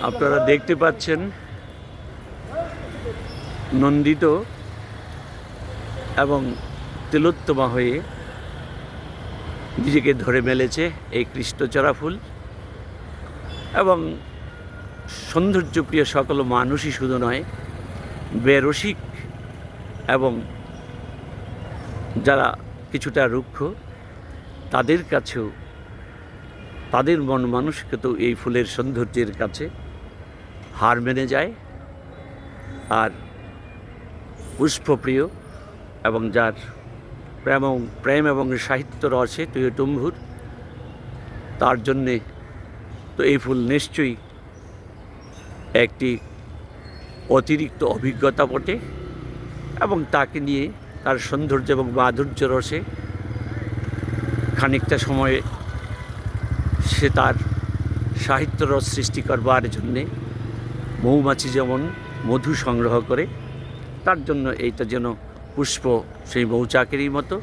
আপনারা দেখতে পাচ্ছেন নন্দিত এবং তিলোত্তমা হয়ে নিজেকে ধরে মেলেছে এই কৃষ্ণচূড়া ফুল। এবং সৌন্দর্যপ্রিয় সকল মানুষই শুধু নয়, বেরসিক এবং যারা কিছুটা রুক্ষ তাদের কাছেও, তাদের মন মানসিকতাও এই ফুলের সৌন্দর্যের কাছে হার মেনে যায়। আর পুষ্পপ্রিয় এবং যার প্রেম এবং সাহিত্য রসে টইটম্বুর, তার জন্যে তো এই ফুল নিশ্চয়ই একটি অতিরিক্ত অভিজ্ঞতা বটে। এবং তাকে নিয়ে তার সৌন্দর্য এবং মাধুর্য রসে খানিকটা সময়ে সে তার সাহিত্য রস সৃষ্টি করবার জন্যে মৌমাছি যেমন মধু সংগ্রহ করে, তার জন্য এইটা যেন পুষ্প সেই মৌচাকেরই মতো।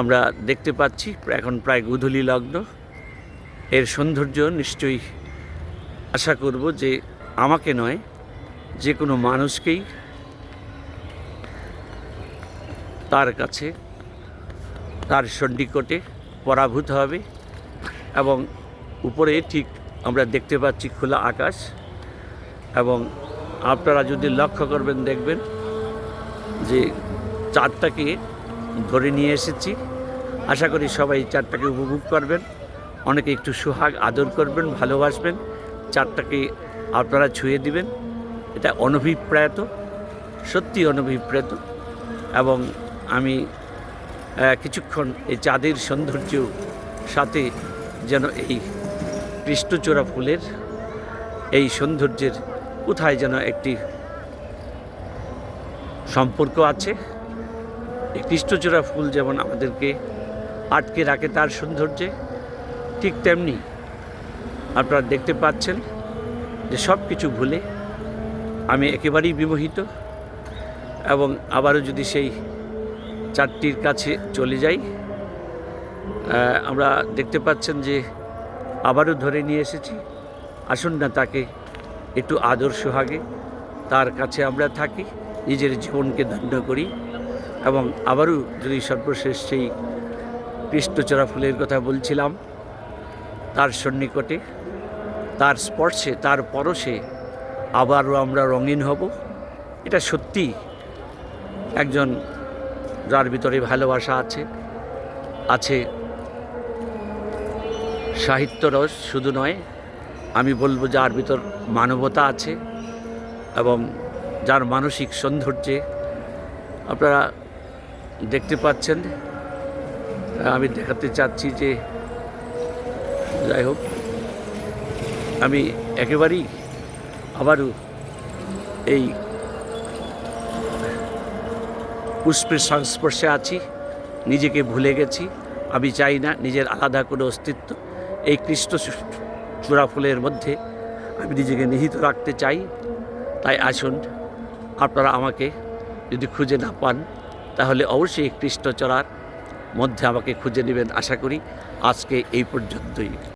আমরা দেখতে পাচ্ছি এখন প্রায় গোধূলি লগ্ন। এর সৌন্দর্য নিশ্চয়ই আশা করব যে আমাকে নয়, যে কোনো মানুষকেই তার কাছে, তার সন্নিকটে পরাভূত হবে। এবং উপরে ঠিক আমরা দেখতে পাচ্ছি খোলা আকাশ। এবং আপনারা যদি লক্ষ্য করবেন দেখবেন যে চাঁদটাকে ধরে নিয়ে এসেছি। আশা করি সবাই চাঁদটাকে উপভোগ করবেন, অনেকে একটু সোহাগ আদর করবেন, ভালোবাসবেন। চাঁদটাকে আপনারা ছুঁয়ে দিবেন। এটা অনভিপ্রেত, সত্যি অনভিপ্রেত। এবং আমি কিছুক্ষণ এই চাঁদের সৌন্দর্য সাথে যেন এই কৃষ্ণচূড়া ফুলের এই সৌন্দর্যের কোথায় যেন একটি সম্পর্ক আছে। এই কৃষ্ণচূড়া ফুল যেমন আমাদেরকে আটকে রাখে তার সৌন্দর্যে, ঠিক তেমনি আপনারা দেখতে পাচ্ছেন যে সব কিছু ভুলে আমি একেবারেই বিমোহিত। এবং আবারও যদি সেই চাঁদটির কাছে চলে যাই, আমরা দেখতে পাচ্ছেন যে আবারও ধরে নিয়ে এসেছি। আসুন না তাকে একটু আদর সোহাগে তার কাছে আমরা থাকি, নিজের জীবনকে ধন্য করি। এবং আবারও যদি সর্বশেষ সেই কৃষ্ণচূড়া ফুলের কথা বলছিলাম, তার সন্নিকটে, তার স্পর্শে, তার পরশে আবারও আমরা রঙিন হব। এটা সত্যি একজন যার ভিতরে ভালোবাসা আছে সাহিত্য রস শুধু নয়, আমি বলবো যার ভিতর মানবতা আছে এবং যার মানসিক সৌন্দর্যে আপনারা দেখতে পাচ্ছেন। আমি দেখাতে চাচ্ছি যে যাই হোক, আমি একেবারেই আবারও এই পুষ্পের সংস্পর্শে আছি, নিজেকে ভুলে গেছি। আমি চাই না নিজের আলাদা কোনো অস্তিত্ব এই কৃষ্ণচূড়া ফুলের মধ্যে আমি নিজেকে নিহিত রাখতে চাই। তাই আসুন, আপনারা আমাকে যদি খুঁজে না পান তাহলে অবশ্যই কৃষ্ণচূড়ার মধ্যে আমাকে খুঁজে নেবেন। আশা করি আজকে এই পর্যন্তই।